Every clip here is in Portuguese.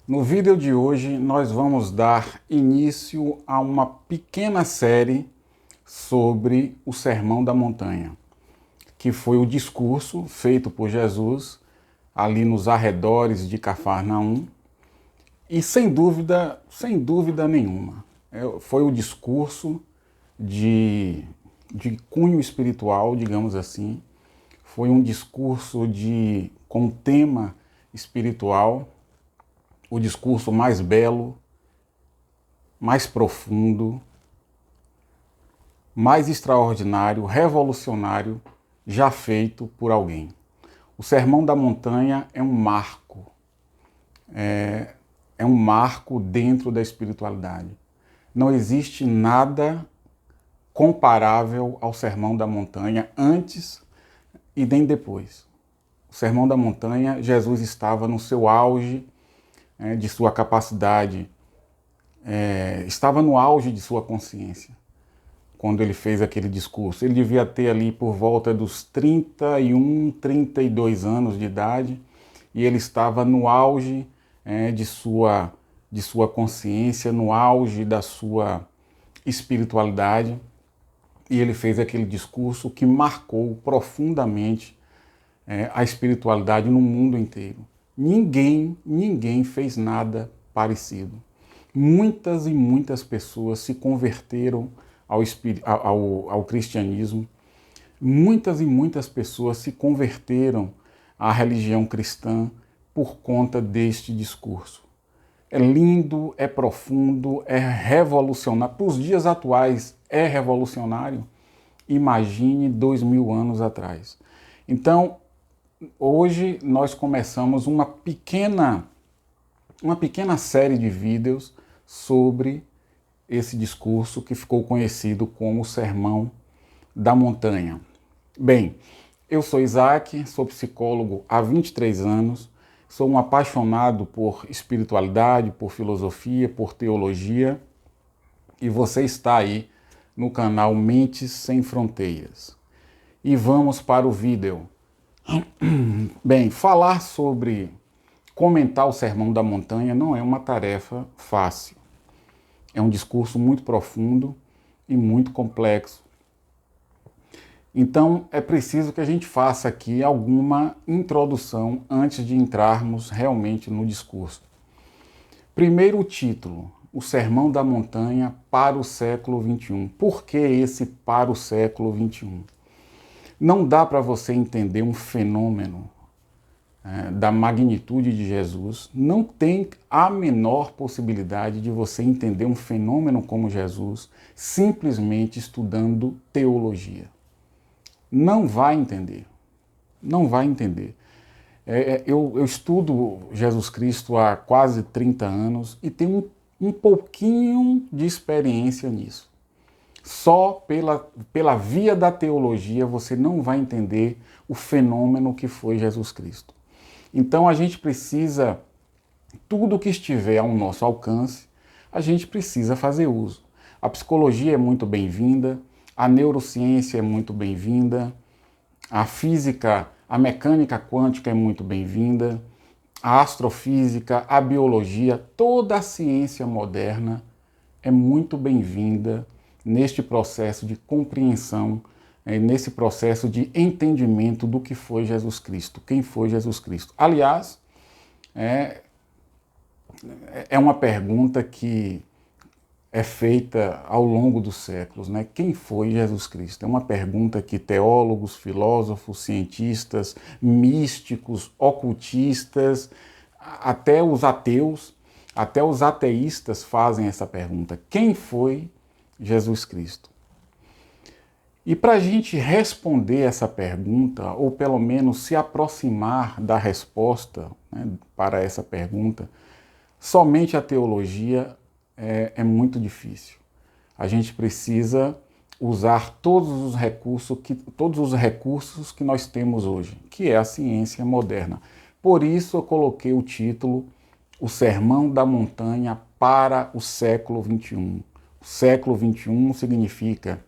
No vídeo de hoje nós vamos dar início a uma pequena série sobre o Sermão da Montanha, que foi o discurso feito por Jesus ali nos arredores de Cafarnaum e sem dúvida nenhuma, foi o discurso de cunho espiritual, digamos assim, foi um discurso com tema espiritual, o discurso mais belo, mais profundo, mais extraordinário, revolucionário já feito por alguém. O Sermão da Montanha é um marco, é um marco dentro da espiritualidade. Não existe nada comparável ao Sermão da Montanha antes e nem depois. O Sermão da Montanha, Jesus estava no seu auge de sua capacidade, estava no auge de sua consciência quando ele fez aquele discurso. Ele devia ter ali por volta dos 31, 32 anos de idade e ele estava no auge de sua consciência, no auge da sua espiritualidade, e ele fez aquele discurso que marcou profundamente a espiritualidade no mundo inteiro. Ninguém fez nada parecido. Muitas e muitas pessoas se converteram ao cristianismo. Muitas e muitas pessoas se converteram à religião cristã por conta deste discurso. É lindo, é profundo, é revolucionário. Para os dias atuais, é revolucionário. Imagine 2000 anos atrás. Então, hoje nós começamos uma pequena série de vídeos sobre esse discurso que ficou conhecido como o Sermão da Montanha. Bem, eu sou Isaac, sou psicólogo há 23 anos, sou um apaixonado por espiritualidade, por filosofia, por teologia, e você está aí no canal Mentes Sem Fronteiras. E vamos para o vídeo. Bem, comentar o Sermão da Montanha não é uma tarefa fácil. É um discurso muito profundo e muito complexo. Então é preciso que a gente faça aqui alguma introdução antes de entrarmos realmente no discurso. Primeiro o título, o Sermão da Montanha para o século XXI. Por que esse para o século XXI? Não dá para você entender um fenômeno da magnitude de Jesus, não tem a menor possibilidade de você entender um fenômeno como Jesus simplesmente estudando teologia. Não vai entender. Não vai entender. Eu estudo Jesus Cristo há quase 30 anos e tenho um pouquinho de experiência nisso. Só pela via da teologia você não vai entender o fenômeno que foi Jesus Cristo. Então a gente precisa, tudo que estiver ao nosso alcance, a gente precisa fazer uso. A psicologia é muito bem-vinda, a neurociência é muito bem-vinda, a física, a mecânica quântica é muito bem-vinda, a astrofísica, a biologia, toda a ciência moderna é muito bem-vinda neste processo de compreensão, nesse processo de entendimento do que foi Jesus Cristo, quem foi Jesus Cristo. Aliás, é uma pergunta que é feita ao longo dos séculos, né? Quem foi Jesus Cristo? É uma pergunta que teólogos, filósofos, cientistas, místicos, ocultistas, até os ateus, até os ateístas fazem essa pergunta. Quem foi Jesus Cristo? E para a gente responder essa pergunta, ou pelo menos se aproximar da resposta, né, para essa pergunta, somente a teologia é muito difícil. A gente precisa usar todos os recursos que nós temos hoje, que é a ciência moderna. Por isso eu coloquei o título O Sermão da Montanha para o século XXI. O século XXI significa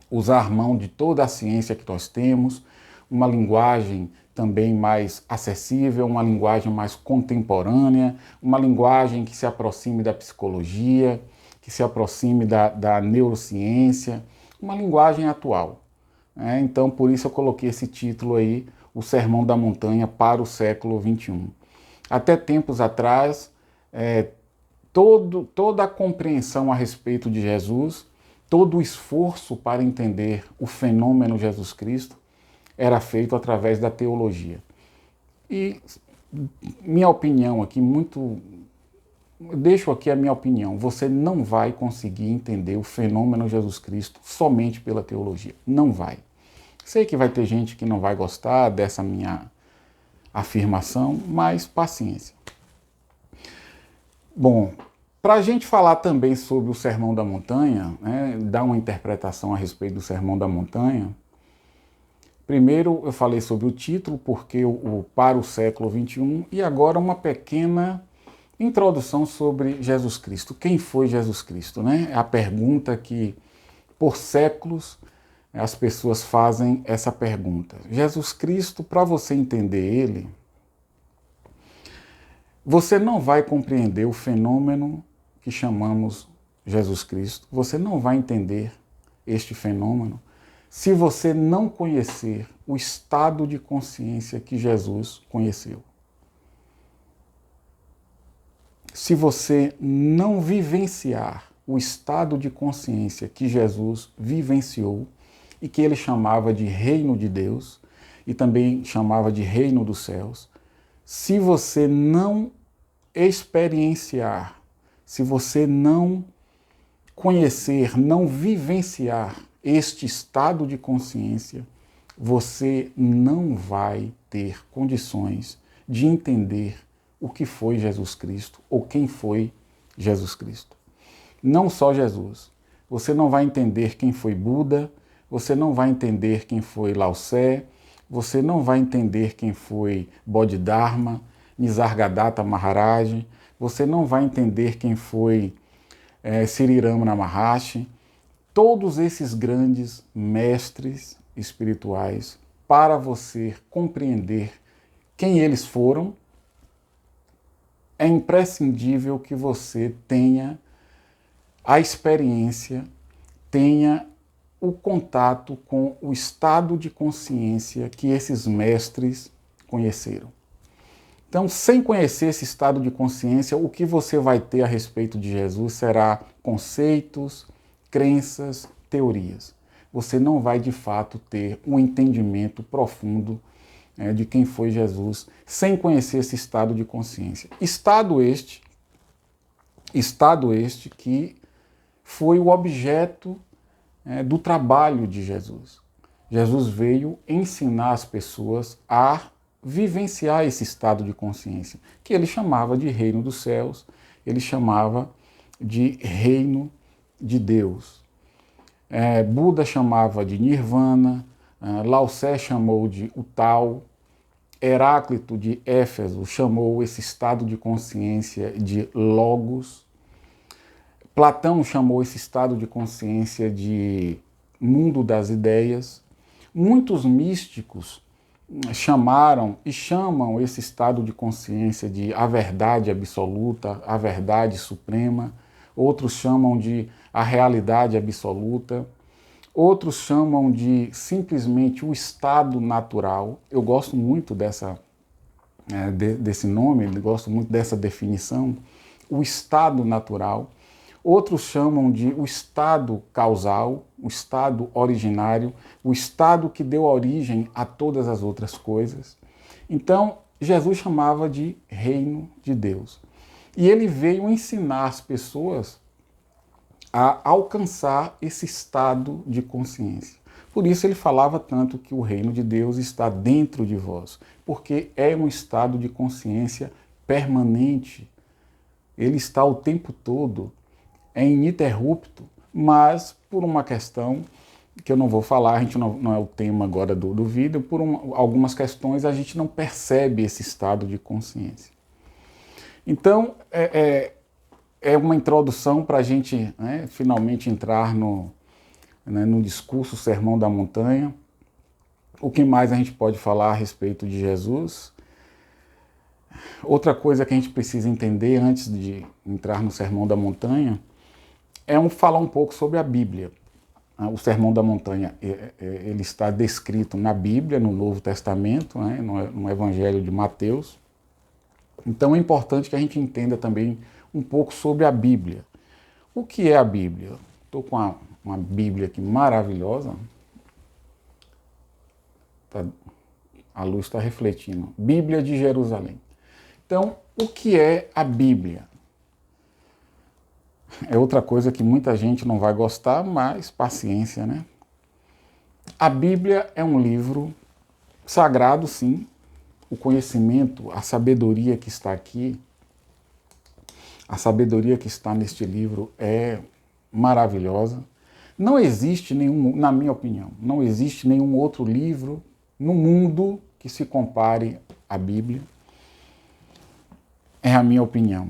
usar mão de toda a ciência que nós temos, uma linguagem também mais acessível, uma linguagem mais contemporânea, uma linguagem que se aproxime da psicologia, que se aproxime da neurociência, uma linguagem atual. Então, por isso eu coloquei esse título aí, O Sermão da Montanha para o século XXI. Até tempos atrás, toda a compreensão a respeito de Jesus, todo o esforço para entender o fenômeno Jesus Cristo era feito através da teologia. E minha opinião aqui, deixo aqui a minha opinião, você não vai conseguir entender o fenômeno Jesus Cristo somente pela teologia. Não vai. Sei que vai ter gente que não vai gostar dessa minha afirmação, mas paciência. Bom, para a gente falar também sobre o Sermão da Montanha, dar uma interpretação a respeito do Sermão da Montanha, primeiro eu falei sobre o título, porque para o século XXI, e agora uma pequena introdução sobre Jesus Cristo. Quem foi Jesus Cristo? É a pergunta que, por séculos, as pessoas fazem essa pergunta. Jesus Cristo, para você entender ele, você não vai compreender o fenômeno que chamamos Jesus Cristo, você não vai entender este fenômeno se você não conhecer o estado de consciência que Jesus conheceu. Se você não vivenciar o estado de consciência que Jesus vivenciou e que ele chamava de reino de Deus e também chamava de reino dos céus, se você não experienciar, se você não conhecer, não vivenciar este estado de consciência, você não vai ter condições de entender o que foi Jesus Cristo ou quem foi Jesus Cristo. Não só Jesus. Você não vai entender quem foi Buda, você não vai entender quem foi Lao Tse, você não vai entender quem foi Bodhidharma, Nisargadatta Maharaj, você não vai entender quem foi Sri Ramana Maharshi, todos esses grandes mestres espirituais, para você compreender quem eles foram, é imprescindível que você tenha a experiência, tenha o contato com o estado de consciência que esses mestres conheceram. Então, sem conhecer esse estado de consciência, o que você vai ter a respeito de Jesus será conceitos, crenças, teorias. Você não vai, de fato, ter um entendimento profundo de quem foi Jesus, sem conhecer esse estado de consciência. Estado este que foi o objeto do trabalho de Jesus. Jesus veio ensinar as pessoas a vivenciar esse estado de consciência, que ele chamava de reino dos céus, ele chamava de reino de Deus. Buda chamava de nirvana, Lao Tse chamou de o tal, Heráclito de Éfeso chamou esse estado de consciência de logos, Platão chamou esse estado de consciência de mundo das ideias. Muitos místicos chamaram e chamam esse estado de consciência de a verdade absoluta, a verdade suprema. Outros chamam de a realidade absoluta. Outros chamam de simplesmente o estado natural. Eu gosto muito desse nome, gosto muito dessa definição, o estado natural. Outros chamam de o estado causal, o estado originário, o estado que deu origem a todas as outras coisas. Então, Jesus chamava de reino de Deus. E ele veio ensinar as pessoas a alcançar esse estado de consciência. Por isso ele falava tanto que o reino de Deus está dentro de vós, porque é um estado de consciência permanente. Ele está o tempo todo, é ininterrupto, mas por uma questão que eu não vou falar, a gente não é o tema agora do vídeo, por algumas questões a gente não percebe esse estado de consciência. Então, é uma introdução para a gente finalmente entrar no discurso Sermão da Montanha. O que mais a gente pode falar a respeito de Jesus? Outra coisa que a gente precisa entender antes de entrar no Sermão da Montanha é falar um pouco sobre a Bíblia. O Sermão da Montanha ele está descrito na Bíblia, no Novo Testamento, né, no Evangelho de Mateus. Então é importante que a gente entenda também um pouco sobre a Bíblia. O que é a Bíblia? Estou com uma Bíblia aqui maravilhosa. A luz está refletindo. Bíblia de Jerusalém. Então, o que é a Bíblia? É outra coisa que muita gente não vai gostar, mas paciência, né? A Bíblia é um livro sagrado, sim. O conhecimento, a sabedoria que está aqui, a sabedoria que está neste livro é maravilhosa. Não existe nenhum, na minha opinião, não existe nenhum outro livro no mundo que se compare à Bíblia. É a minha opinião.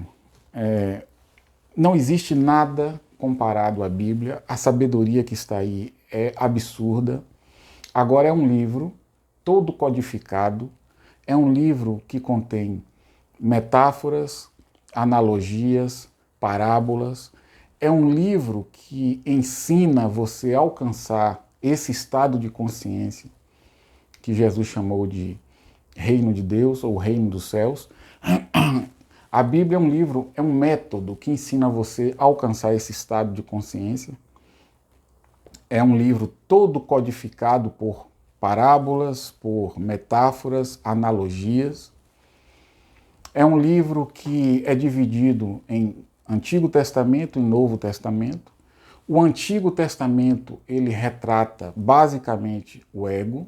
Não existe nada comparado à Bíblia. A sabedoria que está aí é absurda. Agora é um livro todo codificado. É um livro que contém metáforas, analogias, parábolas. É um livro que ensina você a alcançar esse estado de consciência que Jesus chamou de reino de Deus ou reino dos céus. A Bíblia é um livro, é um método que ensina você a alcançar esse estado de consciência. É um livro todo codificado por parábolas, por metáforas, analogias. É um livro que é dividido em Antigo Testamento e Novo Testamento. O Antigo Testamento, ele retrata basicamente o ego,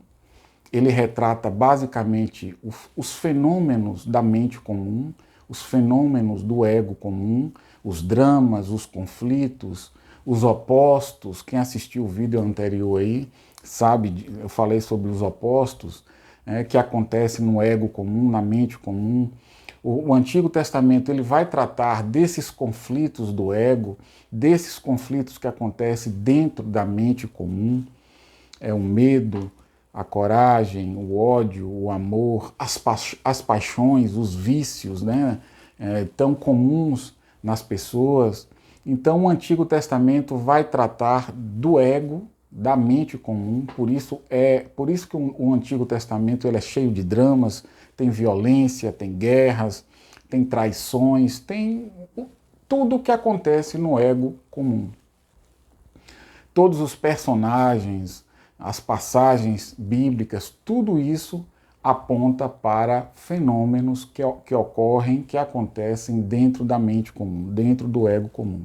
ele retrata basicamente os fenômenos da mente comum, os fenômenos do ego comum, os dramas, os conflitos, os opostos. Quem assistiu o vídeo anterior aí sabe, eu falei sobre os opostos que acontecem no ego comum, na mente comum. O Antigo Testamento ele vai tratar desses conflitos do ego, desses conflitos que acontecem dentro da mente comum, o medo, a coragem, o ódio, o amor, as paixões, os vícios, né, tão comuns nas pessoas. Então o Antigo Testamento vai tratar do ego, da mente comum, por isso que o Antigo Testamento ele é cheio de dramas, tem violência, tem guerras, tem traições, tem tudo o que acontece no ego comum. Todos os personagens, as passagens bíblicas, tudo isso aponta para fenômenos que ocorrem, que acontecem dentro da mente comum, dentro do ego comum.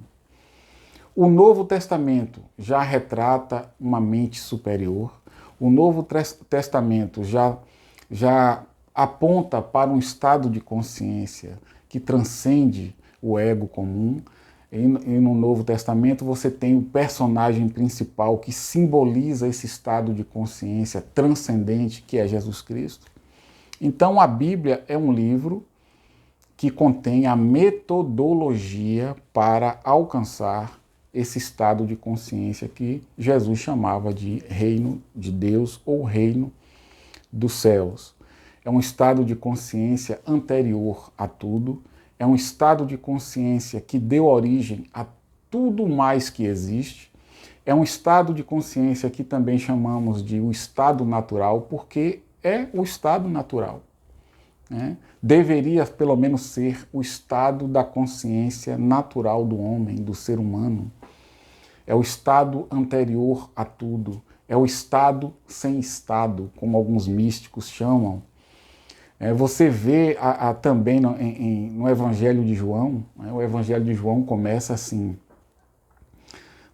O Novo Testamento já retrata uma mente superior. O Novo Testamento já aponta para um estado de consciência que transcende o ego comum. E no Novo Testamento você tem o personagem principal que simboliza esse estado de consciência transcendente que é Jesus Cristo. Então a Bíblia é um livro que contém a metodologia para alcançar esse estado de consciência que Jesus chamava de reino de Deus ou reino dos céus. É um estado de consciência anterior a tudo, é um estado de consciência que deu origem a tudo mais que existe, é um estado de consciência que também chamamos de o estado natural, porque é o estado natural. Deveria pelo menos ser o estado da consciência natural do homem, do ser humano. É o estado anterior a tudo, é o estado sem estado, como alguns místicos chamam. Você vê também no Evangelho de João, o Evangelho de João começa assim,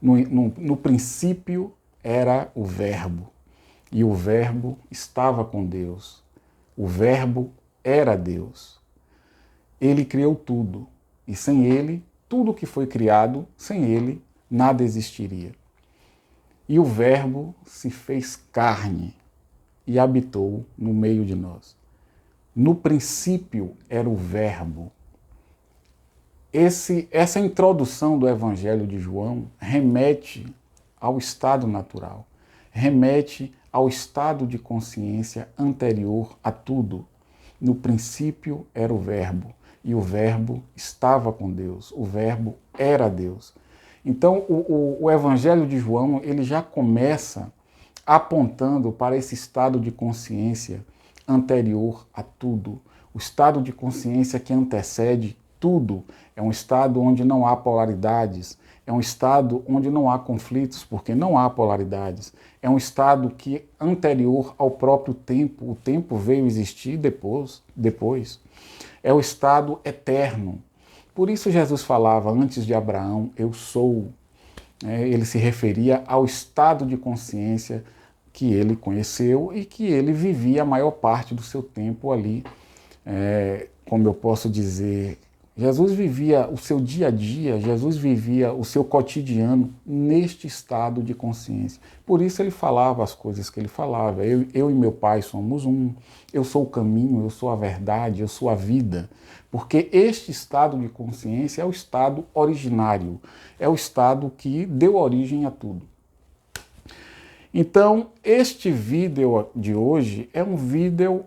no princípio era o Verbo, e o Verbo estava com Deus, o Verbo era Deus. Ele criou tudo, e sem ele, tudo que foi criado, sem ele, nada existiria. E o Verbo se fez carne e habitou no meio de nós. No princípio era o Verbo. Essa introdução do Evangelho de João remete ao estado natural, remete ao estado de consciência anterior a tudo. No princípio era o Verbo, e o Verbo estava com Deus, o Verbo era Deus. Então, o Evangelho de João, ele já começa apontando para esse estado de consciência anterior a tudo. O estado de consciência que antecede tudo. É um estado onde não há polaridades. É um estado onde não há conflitos, porque não há polaridades. É um estado que anterior ao próprio tempo. O tempo veio existir depois. É o estado eterno. Por isso Jesus falava, antes de Abraão, eu sou. Ele se referia ao estado de consciência que ele conheceu e que ele vivia a maior parte do seu tempo ali. Como eu posso dizer, Jesus vivia o seu dia a dia, Jesus vivia o seu cotidiano neste estado de consciência. Por isso ele falava as coisas que ele falava. Eu e meu Pai somos um, eu sou o caminho, eu sou a verdade, eu sou a vida. Porque este estado de consciência é o estado originário, é o estado que deu origem a tudo. Então, este vídeo de hoje é um vídeo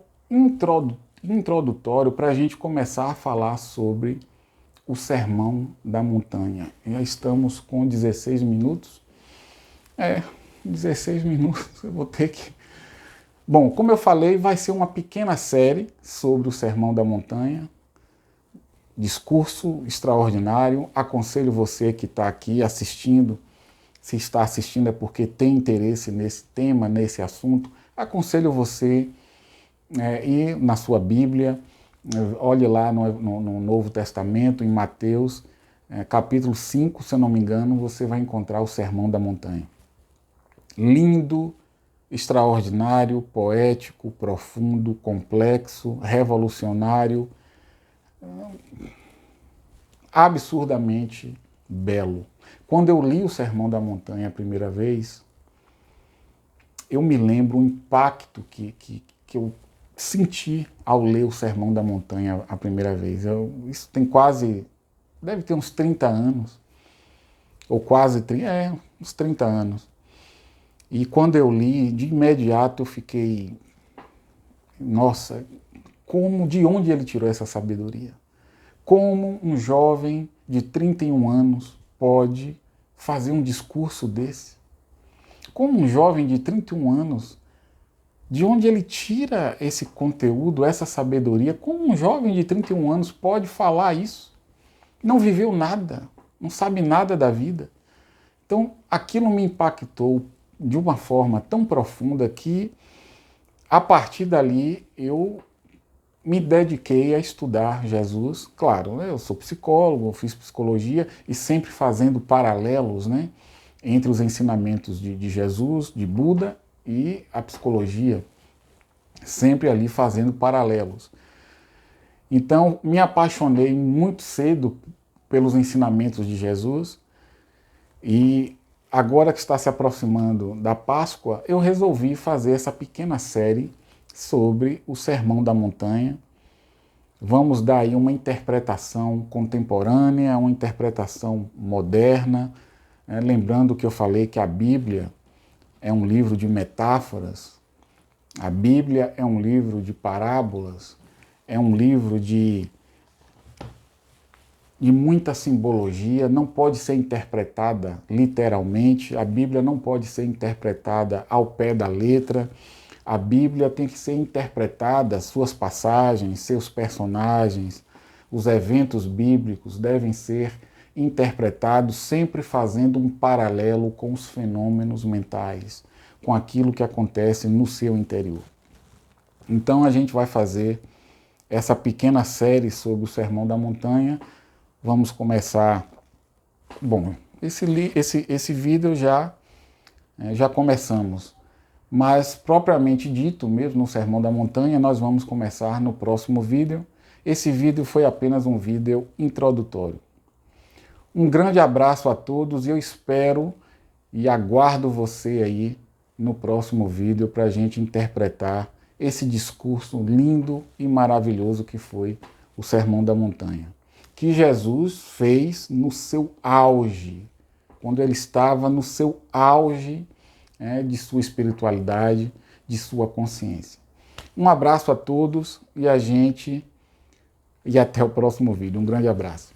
introdutório para a gente começar a falar sobre o Sermão da Montanha. Já estamos com 16 minutos. 16 minutos, eu vou ter que... Bom, como eu falei, vai ser uma pequena série sobre o Sermão da Montanha. Discurso extraordinário. Aconselho você que está aqui assistindo, se está assistindo é porque tem interesse nesse tema, nesse assunto. Aconselho você ir na sua Bíblia, olhe lá no Novo Testamento, em Mateus, capítulo 5, se eu não me engano, você vai encontrar o Sermão da Montanha. Lindo, extraordinário, poético, profundo, complexo, revolucionário, absurdamente belo. Quando eu li o Sermão da Montanha a primeira vez, eu me lembro o impacto que eu senti ao ler o Sermão da Montanha a primeira vez. Isso tem deve ter uns 30 anos, ou quase 30, uns 30 anos. E quando eu li, de imediato eu fiquei, nossa, de onde ele tirou essa sabedoria? Como um jovem de 31 anos pode fazer um discurso desse? Como um jovem de 31 anos, de onde ele tira esse conteúdo, essa sabedoria? Como um jovem de 31 anos pode falar isso? Não viveu nada, não sabe nada da vida. Então, aquilo me impactou de uma forma tão profunda que, a partir dali, eu me dediquei a estudar Jesus. Claro, eu sou psicólogo, eu fiz psicologia e sempre fazendo paralelos, entre os ensinamentos de Jesus, de Buda e a psicologia, sempre ali fazendo paralelos. Então, me apaixonei muito cedo pelos ensinamentos de Jesus e agora que está se aproximando da Páscoa, eu resolvi fazer essa pequena série sobre o Sermão da Montanha. Vamos dar aí uma interpretação contemporânea, uma interpretação moderna, lembrando que eu falei que a Bíblia é um livro de metáforas, a Bíblia é um livro de parábolas, é um livro de muita simbologia, não pode ser interpretada literalmente, a Bíblia não pode ser interpretada ao pé da letra, a Bíblia tem que ser interpretada, suas passagens, seus personagens, os eventos bíblicos devem ser interpretados sempre fazendo um paralelo com os fenômenos mentais, com aquilo que acontece no seu interior. Então a gente vai fazer essa pequena série sobre o Sermão da Montanha. Vamos começar... Bom, esse vídeo já começamos, mas propriamente dito mesmo no Sermão da Montanha, nós vamos começar no próximo vídeo. Esse vídeo foi apenas um vídeo introdutório. Um grande abraço a todos e eu espero e aguardo você aí no próximo vídeo para a gente interpretar esse discurso lindo e maravilhoso que foi o Sermão da Montanha, que Jesus fez no seu auge, quando ele estava no seu auge de sua espiritualidade, de sua consciência. Um abraço a todos e até o próximo vídeo. Um grande abraço.